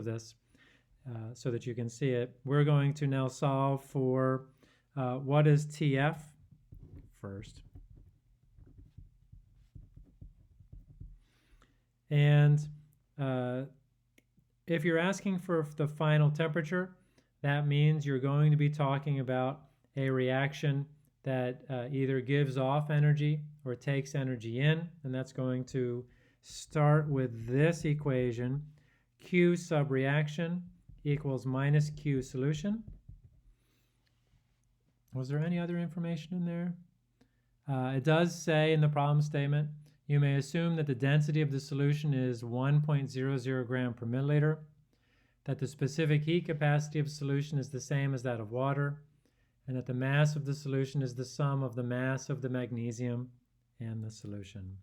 this so that you can see it. We're going to now solve for what is TF first. And if you're asking for the final temperature, that means you're going to be talking about a reaction that either gives off energy or takes energy in, and that's going to start with this equation: Q sub reaction equals minus Q solution. Was there any other information in there? It does say in the problem statement, you may assume that the density of the solution is 1.00 gram per milliliter, that the specific heat capacity of the solution is the same as that of water, and that the mass of the solution is the sum of the mass of the magnesium and the solution.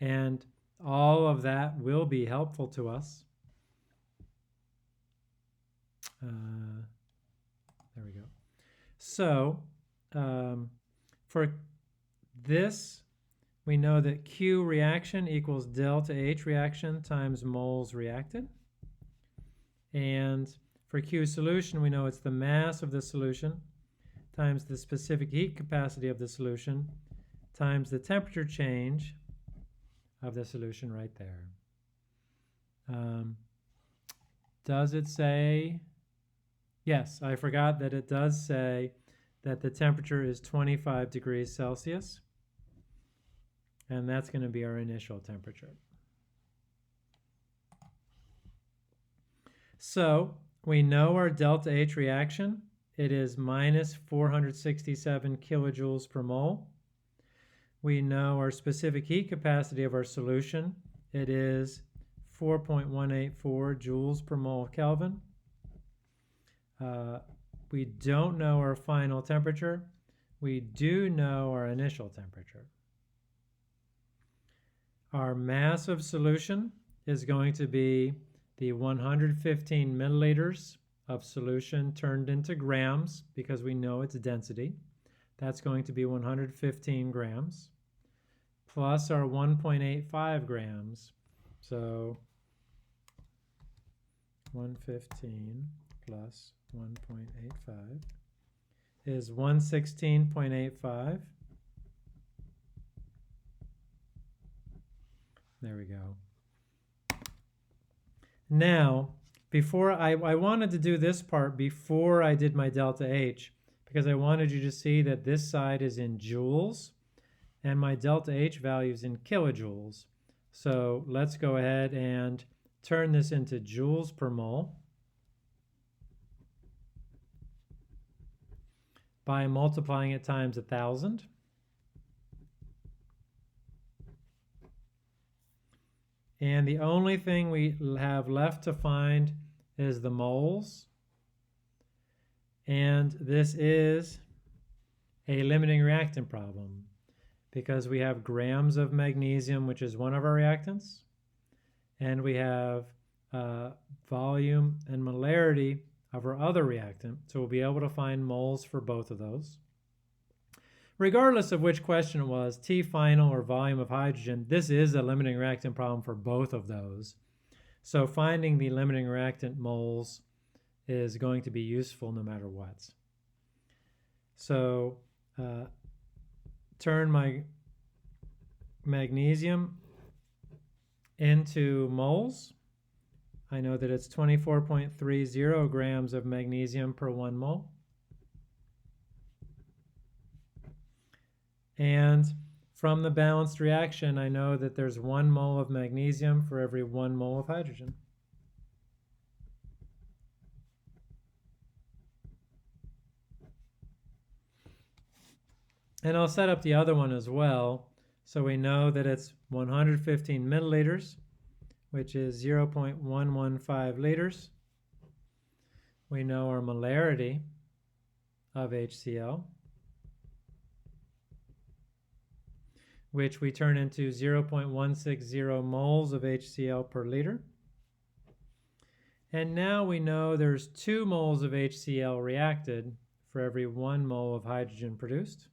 And all of that will be helpful to us. There we go. So for this, we know that Q reaction equals delta H reaction times moles reacted. And for Q solution, we know it's the mass of the solution times the specific heat capacity of the solution times the temperature change of the solution right there. Does it say? Yes, I forgot that it does say that the temperature is 25 degrees Celsius, and that's going to be our initial temperature. So we know our delta H reaction. It is minus 467 kilojoules per mole. We know our specific heat capacity of our solution. It is 4.184 joules per mole Kelvin. We don't know our final temperature. We do know our initial temperature. Our mass of solution is going to be the 115 milliliters of solution turned into grams, because we know its density. That's going to be 115 grams, plus our 1.85 grams. So 115 plus 1.85 is 116.85. There we go. Now, before I wanted to do this part before I did my delta H, because I wanted you to see that this side is in joules and my delta H value is in kilojoules. So let's go ahead and turn this into joules per mole by multiplying it times 1,000. And the only thing we have left to find is the moles. And this is a limiting reactant problem because we have grams of magnesium, which is one of our reactants, and we have volume and molarity of our other reactant. So we'll be able to find moles for both of those. Regardless of which question it was, T final or volume of hydrogen, this is a limiting reactant problem for both of those. So finding the limiting reactant moles is going to be useful no matter what. So turn my magnesium into moles. I know that it's 24.30 grams of magnesium per 1 mole. And from the balanced reaction, I know that there's 1 mole of magnesium for every 1 mole of hydrogen. And I'll set up the other one as well. So we know that it's 115 milliliters, which is 0.115 liters. We know our molarity of HCl, which we turn into 0.160 moles of HCl per liter. And now we know there's 2 moles of HCl reacted for every 1 mole of hydrogen produced.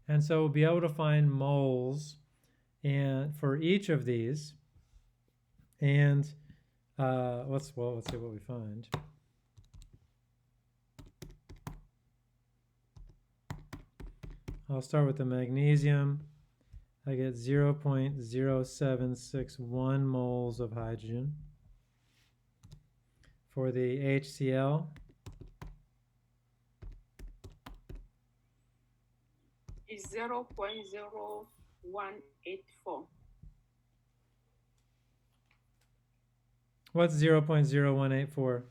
And so we'll be able to find moles and for each of these, and let's see what we find. I'll start with the magnesium. I get 0.0761 moles of hydrogen. For the HCl, is 0.0184. what's 0.0184?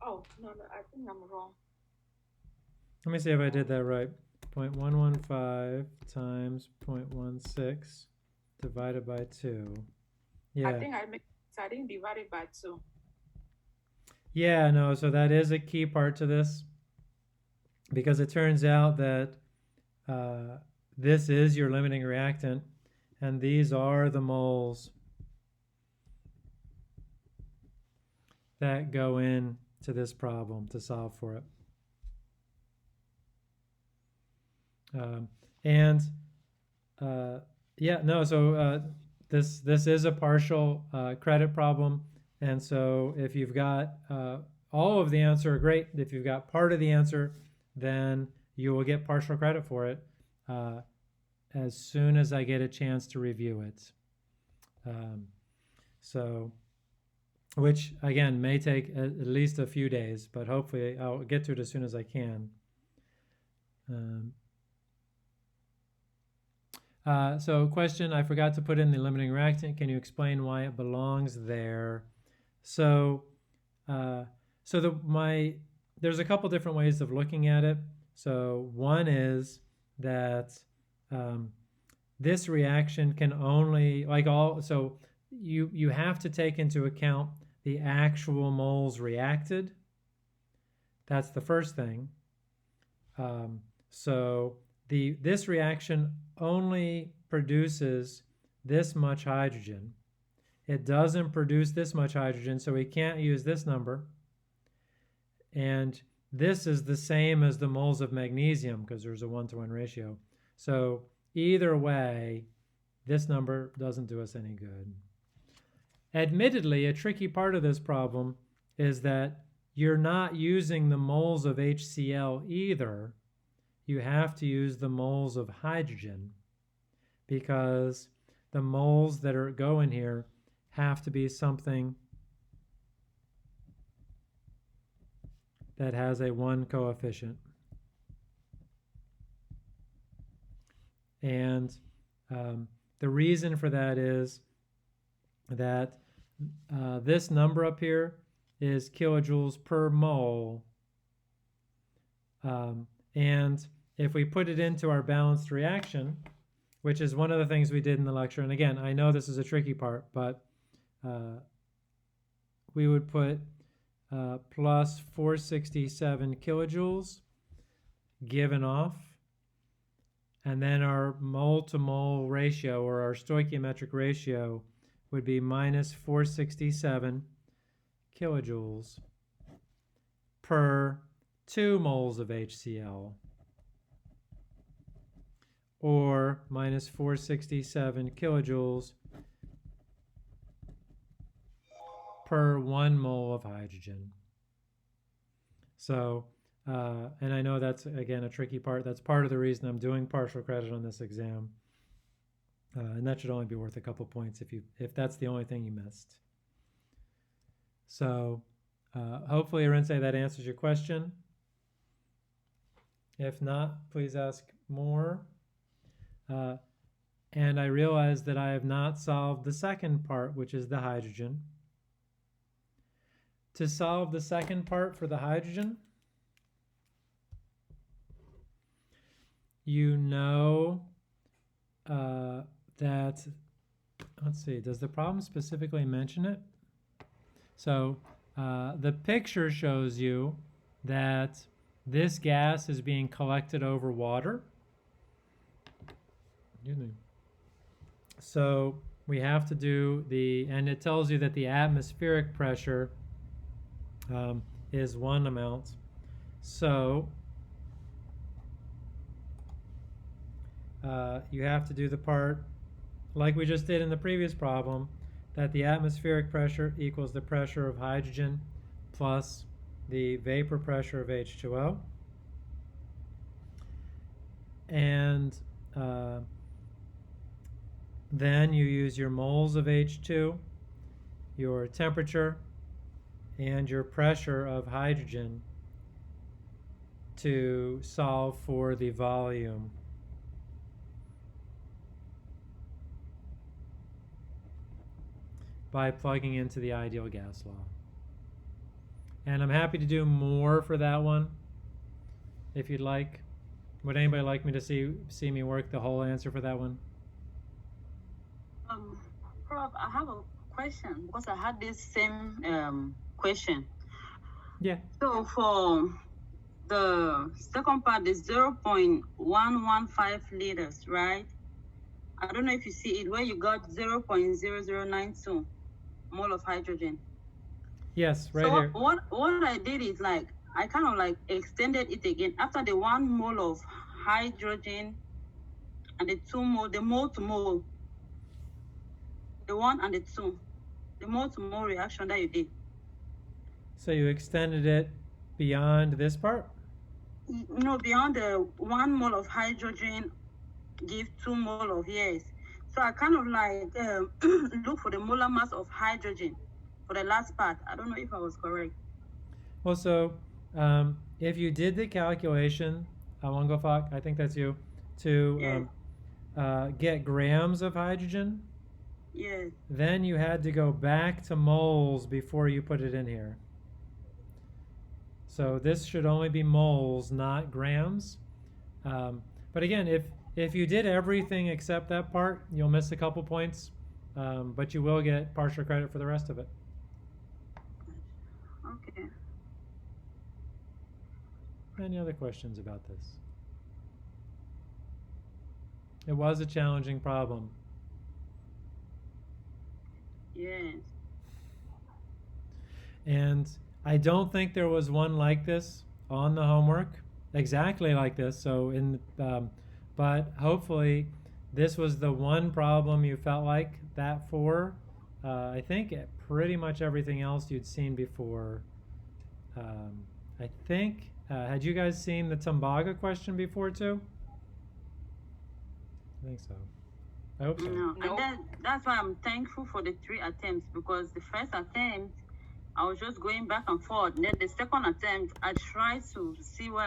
Oh, no, I think I'm wrong. Let me see if I did that right. 0.115 times 0.16 divided by 2. Yeah. I think I didn't divide it by 2. Yeah, no, so that is a key part to this because it turns out that this is your limiting reactant and these are the moles that go in to this problem to solve for it. This is a partial credit problem, and so if you've got all of the answer, great. If you've got part of the answer, then you will get partial credit for it as soon as I get a chance to review it. Which again may take at least a few days, but hopefully I'll get to it as soon as I can. So question, I forgot to put in the limiting reactant. Can you explain why it belongs there? So, there's a couple different ways of looking at it. So one is that this reaction can only, so you have to take into account the actual moles reacted. That's the first thing. This reaction only produces this much hydrogen. It doesn't produce this much hydrogen, so we can't use this number. And this is the same as the moles of magnesium because there's a 1-to-1 ratio. So either way, this number doesn't do us any good. Admittedly, a tricky part of this problem is that you're not using the moles of HCl either. You have to use the moles of hydrogen because the moles that go in here have to be something that has a 1 coefficient. And the reason for that is that this number up here is kilojoules per mole. And if we put it into our balanced reaction, which is one of the things we did in the lecture, and again, I know this is a tricky part, but we would put plus 467 kilojoules given off, and then our mole to mole ratio, or our stoichiometric ratio, would be minus 467 kilojoules per 2 moles of HCl, or minus 467 kilojoules per 1 mole of hydrogen. So, and I know that's, again, a tricky part. That's part of the reason I'm doing partial credit on this exam. And that should only be worth a couple points if that's the only thing you missed. So, hopefully, Arinze, that answers your question. If not, please ask more. And I realize that I have not solved the second part, which is the hydrogen. To solve the second part for the hydrogen, you know that, let's see, does the problem specifically mention it? So the picture shows you that this gas is being collected over water. So we have to do and it tells you that the atmospheric pressure is 1 amount. So you have to do the part like we just did in the previous problem, that the atmospheric pressure equals the pressure of hydrogen plus the vapor pressure of H2O. And then you use your moles of H2, your temperature, and your pressure of hydrogen to solve for the volume. By plugging into the ideal gas law. And I'm happy to do more for that one if you'd like. Would anybody like me to see me work the whole answer for that one? Prof, I have a question because I had this same question. Yeah. So for the second part is 0.115 liters, right? I don't know if you see it where you got 0.0092 mole of hydrogen. Yes, right so here. What I did is like I kind of like extended it again after the 1 mole of hydrogen and the 2 mole, the mole to mole, the 1 and the 2, the mole to mole reaction that you did. So you extended it beyond this part? No, beyond the 1 mole of hydrogen give 2 mole of yes. So I kind of like look for the molar mass of hydrogen for the last part. I don't know if I was correct. Well, so if you did the calculation, Wangofak, I think that's you, to get grams of hydrogen, yes, then you had to go back to moles before you put it in here. So this should only be moles, not grams. But again, if you did everything except that part, you'll miss a couple points, but you will get partial credit for the rest of it. okay. Any other questions about this? It was a challenging problem. Yes. And I don't think there was one like this on the homework, exactly like this. So but hopefully this was the one problem you felt like that for. I think pretty much everything else you'd seen before. I think, had you guys seen the Tumbaga question before too? I think so. I hope so. No, No. and that's why I'm thankful for the 3 attempts because the first attempt I was just going back and forth. Then the second attempt I tried to see where